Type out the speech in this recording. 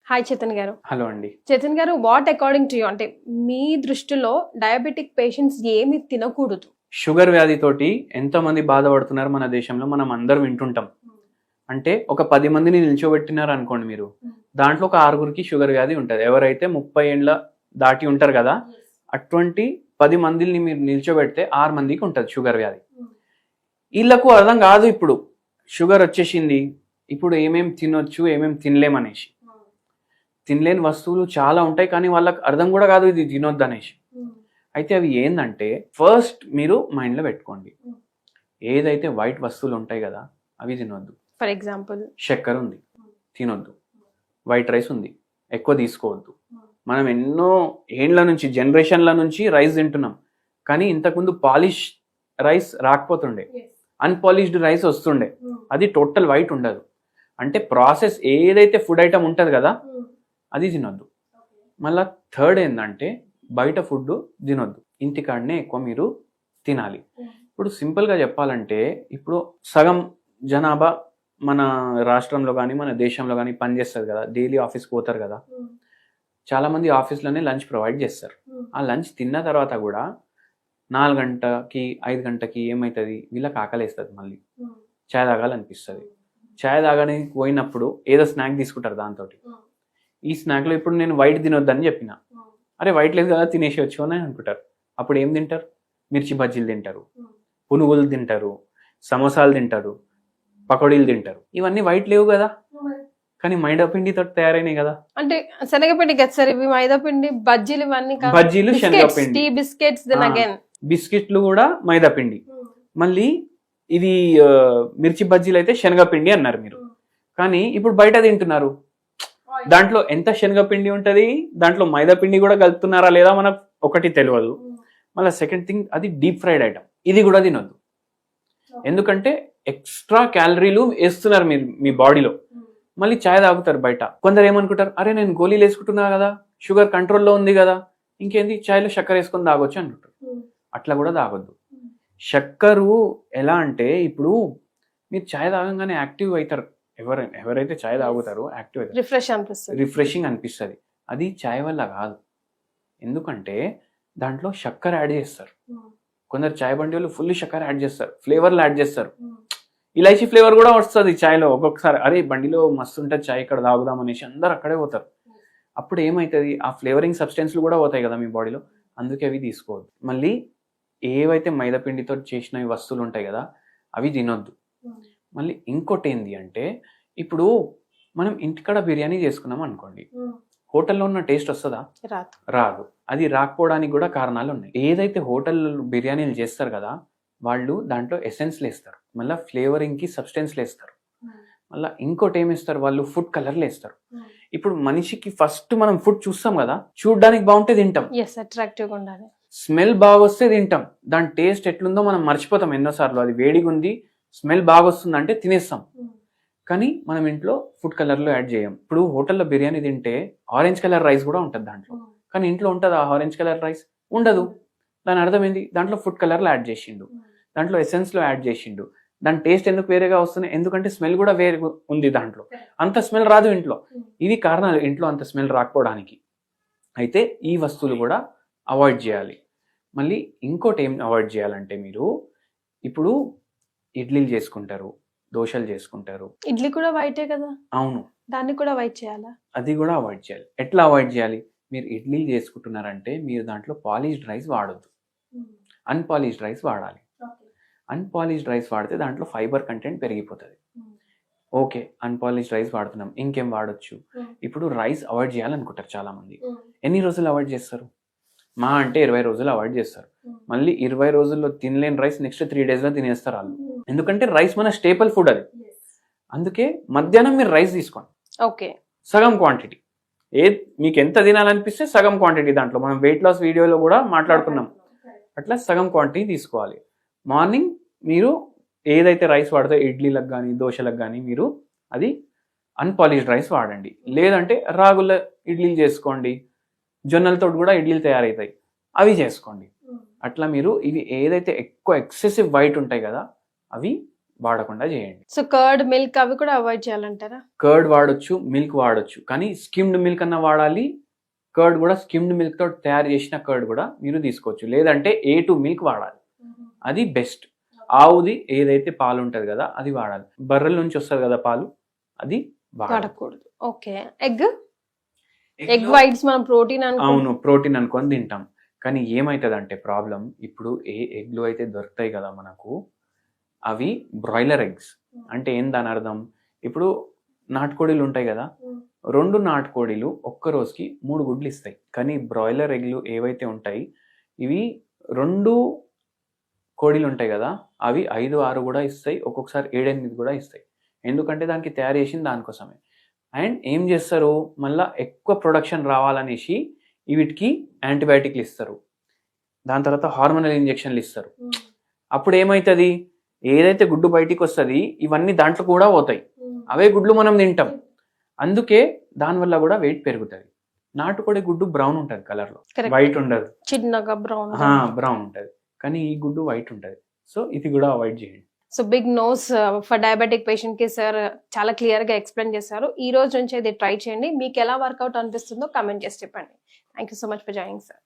Hi Chetan గారు. Hello అండి. చేతన్ గారు, వాట్ అకార్డింగ్ టు యూ, అంటే మీ దృష్టిలో డయాబెటిక్ పేషెంట్స్ ఏమి తినకూడదు? షుగర్ వ్యాధితోటి ఎంతమంది బాధపడుతున్నారు మన దేశంలో మనం అందరం వింటుంటాం. అంటే ఒక 10 మందిని నిల్చోబెట్టినారు అనుకోండి మీరు, దాంట్లో ఒక 6గురికి షుగర్ వ్యాధి ఉంటుంది. ఎవరైతే 30 ఏండ్ల దాటి ఉంటారు కదా, అటువంటి 10 మందిని మీరు నిల్చోబెడితే 6 మందికి ఉంటుంది షుగర్ వ్యాధి. వీళ్ళకు అర్థం కాదు ఇప్పుడు షుగర్ వచ్చేసింది, ఇప్పుడు ఏమేమి తినొచ్చు ఏమేమి తినలేమనేసి. తినలేని వస్తువులు చాలా ఉంటాయి, కానీ వాళ్ళకి అర్థం కూడా కాదు ఇది తినొద్దు అనేసి. అయితే అవి ఏంటంటే, ఫస్ట్ మీరు మైండ్లో పెట్టుకోండి, ఏదైతే వైట్ వస్తువులు ఉంటాయి కదా అవి తినొద్దు. ఫర్ ఎగ్జాంపుల్ చక్కెర ఉంది తినొద్దు, వైట్ రైస్ ఉంది ఎక్కువ తీసుకోవద్దు. మనం ఎన్నో ఏండ్ల నుంచి జనరేషన్ల నుంచి రైస్ తింటున్నాం, కానీ ఇంతకుముందు పాలిష్ రైస్ రాకపోతుండే, అన్పాలిష్డ్ రైస్ వస్తుండే, అది టోటల్ వైట్ ఉండదు. అంటే ప్రాసెస్ ఏదైతే ఫుడ్ ఐటమ్ ఉంటుంది కదా అది తినొద్దు. మళ్ళీ థర్డ్ ఏంటంటే, బయట ఫుడ్ తినొద్దు, ఇంటికాడనే ఎక్కువ మీరు తినాలి. ఇప్పుడు సింపుల్గా చెప్పాలంటే, ఇప్పుడు సగం జనాభా మన రాష్ట్రంలో కానీ మన దేశంలో కానీ పనిచేస్తుంది కదా, డైలీ ఆఫీస్కి పోతారు కదా, చాలామంది ఆఫీస్లోనే లంచ్ ప్రొవైడ్ చేస్తారు. ఆ లంచ్ తిన్న తర్వాత కూడా 4 గంటకి 5 గంటకి ఏమవుతుంది, వీళ్ళకి ఆకలేస్తుంది, మళ్ళీ చాయ్ తాగాలనిపిస్తుంది. చాయ్ తాగడానికి పోయినప్పుడు ఏదో స్నాక్ తీసుకుంటారు దాంతో. ఈ స్నాక్లో ఇప్పుడు నేను వైట్ తినొద్దని చెప్పిన, అరే వైట్ లేదు కదా తినేసేయచ్చు అని అనుకుంటారు. అప్పుడు ఏం తింటారు, మిర్చి బజ్జీలు తింటారు, పునుగులు తింటారు, సమోసాలు తింటారు, పకోడీలు తింటారు. ఇవన్నీ వైట్ లేవు కదా, కానీ మైదా పిండితో తయారైనాయి కదా. అంటే శనగపిండి కదా సార్ ఇవి, మైదా పిండి, బజ్జీలు ఇవన్నీ కాదు. బజ్జీలు శనగపిండి, బిస్కెట్స్, దెన్ అగైన్ బిస్కెట్లు కూడా మైదా పిండి. మళ్ళీ ఇది మిర్చి బజ్జీలు అయితే శనగపిండి అన్నారు మీరు, కానీ ఇప్పుడు బయట తింటున్నారు, దాంట్లో ఎంత శనగపిండి ఉంటుంది, దాంట్లో మైదా పిండి కూడా కలుపుతున్నారా లేదా మనకు ఒకటి తెలియదు. మళ్ళీ సెకండ్ థింగ్, అది డీప్ ఫ్రైడ్ ఐటమ్, ఇది కూడా తినొద్దు. ఎందుకంటే ఎక్స్ట్రా క్యాలరీలు వేస్తున్నారు మీరు మీ బాడీలో. మళ్ళీ చాయ్ తాగుతారు బయట. కొందరు ఏమనుకుంటారు, అరే నేను గోళీలు వేసుకుంటున్నా కదా, షుగర్ కంట్రోల్లో ఉంది కదా, ఇంకేంది చాయ్లో చక్కెర వేసుకొని తాగొచ్చు అంటుంటారు. అట్లా కూడా తాగొద్దు. చక్కెర ఎలా అంటే, ఇప్పుడు మీరు చాయ్ తాగంగానే యాక్టివ్ అవుతారు, ఎవరైతే చాయ్ తాగుతారో యాక్టివ్ అవుతారు, రిఫ్రెషింగ్ అనిపిస్తుంది. అది చాయ్ వల్ల కాదు, ఎందుకంటే దాంట్లో చక్కెర యాడ్ చేస్తారు. కొందరు చాయ్ బండి వాళ్ళు ఫుల్ చక్కెర యాడ్ చేస్తారు, ఫ్లేవర్లు యాడ్ చేస్తారు, ఇలాచీ ఫ్లేవర్ కూడా వస్తుంది చాయ్లో ఒక్కొక్కసారి. అరే బండిలో మస్తు ఉంటుంది చాయ్, ఇక్కడ తాగుదాం అనేసి అందరు అక్కడే పోతారు. అప్పుడు ఏమవుతుంది, ఆ ఫ్లేవరింగ్ సబ్స్టెన్స్లు కూడా పోతాయి కదా మీ బాడీలో, అందుకే అవి తీసుకోవద్దు. మళ్ళీ ఏవైతే మైదాపిండితో చేసిన వస్తువులు ఉంటాయి కదా అవి తినొద్దు. మళ్ళీ ఇంకోటి ఏంది అంటే, ఇప్పుడు మనం ఇంటికాడ బిర్యానీ చేసుకున్నాం అనుకోండి, హోటల్లో ఉన్న టేస్ట్ వస్తుందా? రాదు. అది రాకపోవడానికి కూడా కారణాలు ఉన్నాయి. ఏదైతే హోటల్ బిర్యానీలు చేస్తారు కదా, వాళ్ళు దాంట్లో ఎసెన్స్లు వేస్తారు, మళ్ళీ ఫ్లేవరింగ్కి సబ్స్టెన్స్లు వేస్తారు, మళ్ళీ ఇంకోటి ఏమిస్తారు వాళ్ళు, ఫుడ్ కలర్లు వేస్తారు. ఇప్పుడు మనిషికి ఫస్ట్ మనం ఫుడ్ చూస్తాం కదా, చూడడానికి బాగుంటే తింటాం, స్మెల్ బాగా వస్తే తింటాం, దాని టేస్ట్ ఎట్లుందో మనం మర్చిపోతాం ఎన్నోసార్లు. అది వేడిగా ఉంది, స్మెల్ బాగా వస్తుంది అంటే తినేస్తాం, కానీ మనం ఇంట్లో ఫుడ్ కలర్లో యాడ్ చేయం. ఇప్పుడు హోటల్లో బిర్యానీ తింటే ఆరెంజ్ కలర్ రైస్ కూడా ఉంటుంది దాంట్లో, కానీ ఇంట్లో ఉంటుంది ఆ ఆరెంజ్ కలర్ రైస్? ఉండదు. దాని అర్థం ఏంది, దాంట్లో ఫుడ్ కలర్లో యాడ్ చేసిండు, దాంట్లో ఎసెన్స్లో యాడ్ చేసిండు. దాని టేస్ట్ ఎందుకు వేరేగా వస్తుంది, ఎందుకంటే స్మెల్ కూడా వేరే ఉంది దాంట్లో, అంత స్మెల్ రాదు ఇంట్లో. ఇది కారణాలు ఇంట్లో అంత స్మెల్ రాకపోవడానికి. అయితే ఈ వస్తువులు కూడా అవాయిడ్ చేయాలి. మళ్ళీ ఇంకోటి ఏం అవాయిడ్ చేయాలంటే, మీరు ఇప్పుడు ఇడ్లీలు చేసుకుంటారు, దోశలు చేసుకుంటారు. ఇడ్లీ కూడా వైటే కదా? అవును, దాన్ని కూడా అవాయిడ్ చేయాలా? అది కూడా అవాయిడ్ చేయాలి. ఎట్లా అవాయిడ్ చేయాలి, మీరు ఇడ్లీలు చేసుకుంటున్నారంటే మీరు దాంట్లో పాలిష్డ్ రైస్ వాడొద్దు, అన్పాలిష్డ్ రైస్ వాడాలి. అన్పాలిష్డ్ రైస్ వాడితే దాంట్లో ఫైబర్ కంటెంట్ పెరిగిపోతుంది. ఓకే, అన్పాలిష్డ్ రైస్ వాడుతున్నాం, ఇంకేం వాడొచ్చు? ఇప్పుడు రైస్ అవాయిడ్ చేయాలనుకుంటారు చాలా మంది. ఎన్ని రోజులు అవాయిడ్ చేస్తారు? మా అంటే 20 రోజులు అవాయిడ్ చేస్తారు. మళ్ళీ 20 రోజుల్లో తినలేని రైస్ నెక్స్ట్ 3 డేస్లో తినేస్తారు వాళ్ళు, ఎందుకంటే రైస్ మన స్టేపుల్ ఫుడ్ అది. అందుకే మధ్యాహ్నం మీరు రైస్ తీసుకోండి, ఓకే, సగం క్వాంటిటీ. మీకు ఎంత తినాలనిపిస్తే సగం క్వాంటిటీ, దాంట్లో మనం వెయిట్ లాస్ వీడియోలో కూడా మాట్లాడుకున్నాం, అట్లా సగం క్వాంటిటీ తీసుకోవాలి. మార్నింగ్ మీరు ఏదైతే రైస్ వాడతారో ఇడ్లీలకు కానీ దోశలకు కానీ మీరు అది అన్పాలిష్డ్ రైస్ వాడండి. లేదంటే రాగుల ఇడ్లీలు చేసుకోండి, జొన్నలతో కూడా ఇడ్లీలు తయారవుతాయి, అవి చేసుకోండి. అట్లా మీరు ఇవి ఏదైతే ఎక్కువ ఎక్సెసివ్ వైట్ ఉంటాయి కదా అవి వాడకుండా చేయండి. సో కర్డ్ మిల్క్ అవి కూడా అవాయిడ్ చేయాలంటారా? కర్డ్ వాడొచ్చు, మిల్క్ వాడొచ్చు, కానీ స్కిమ్డ్ మిల్క్ అన్న వాడాలి. కర్డ్ కూడా స్కిమ్డ్ మిల్క్ తో తయారు చేసిన కర్డ్ కూడా మీరు తీసుకోవచ్చు. లేదంటే A2 మిల్క్ వాడాలి, అది బెస్ట్. ఆవుది ఏదైతే పాలు ఉంటది కదా అది వాడాలి. బర్రెల నుంచి వస్తుంది కదా పాలు, అది వాడాలి. వాడకూడదు. ఓకే. ఎగ్ వైట్స్ మనం ప్రోటీన్ అవును, ప్రోటీన్ అనుకొని తింటాం. కానీ ఏమవుతుందంటే ప్రాబ్లం, ఇప్పుడు ఏ ఎగ్లు అయితే దొరుకుతాయి కదా మనకు, అవి బ్రాయిలర్ ఎగ్స్. అంటే ఏం దాని అర్థం, ఇప్పుడు నాటుకోడీలు ఉంటాయి కదా, 2 నాటుకోడీలు ఒక్క రోజుకి 3 గుడ్లు ఇస్తాయి. కానీ బ్రాయిలర్ ఎగ్లు ఏవైతే ఉంటాయి, ఇవి 2 కోడీలు ఉంటాయి కదా, అవి 5, 6 కూడా ఇస్తాయి, ఒక్కొక్కసారి 7, 8 కూడా ఇస్తాయి. ఎందుకంటే దానికి తయారు చేసింది దానికోసమే. అండ్ ఏం చేస్తారు, మళ్ళీ ఎక్కువ ప్రొడక్షన్ రావాలనేసి వీటికి యాంటీబయాటిక్లు ఇస్తారు, దాని తర్వాత హార్మోనల్ ఇంజెక్షన్లు ఇస్తారు. అప్పుడు ఏమవుతుంది, ఏదైతే గుడ్డు బయటికి వస్తుంది ఇవన్నీ దాంట్లో కూడా పోతాయి, అవే గుడ్లు మనం తింటాం. అందుకే దానివల్ల కూడా వెయిట్ పెరుగుతుంది. నాటుకోడి గుడ్డు బ్రౌన్ ఉంటుంది కలర్లో, వైట్ ఉండదు, చిన్నగా బ్రౌన్ బ్రౌన్ ఉంటుంది. కానీ ఈ గుడ్డు వైట్ ఉంటుంది. సో ఇది కూడా అవాయిడ్ చేయండి. So big nos for diabetic patient కి సార్ చాలా క్లియర్ గా ఎక్స్ప్లెయిన్ చేశారు. ఈ రోజు నుంచి ఇది ట్రై చేయండి, మీకు ఎలా వర్కౌట్ అనిపిస్తుందో కామెంట్ చేసి చెప్పండి. Thank you so much for joining sir.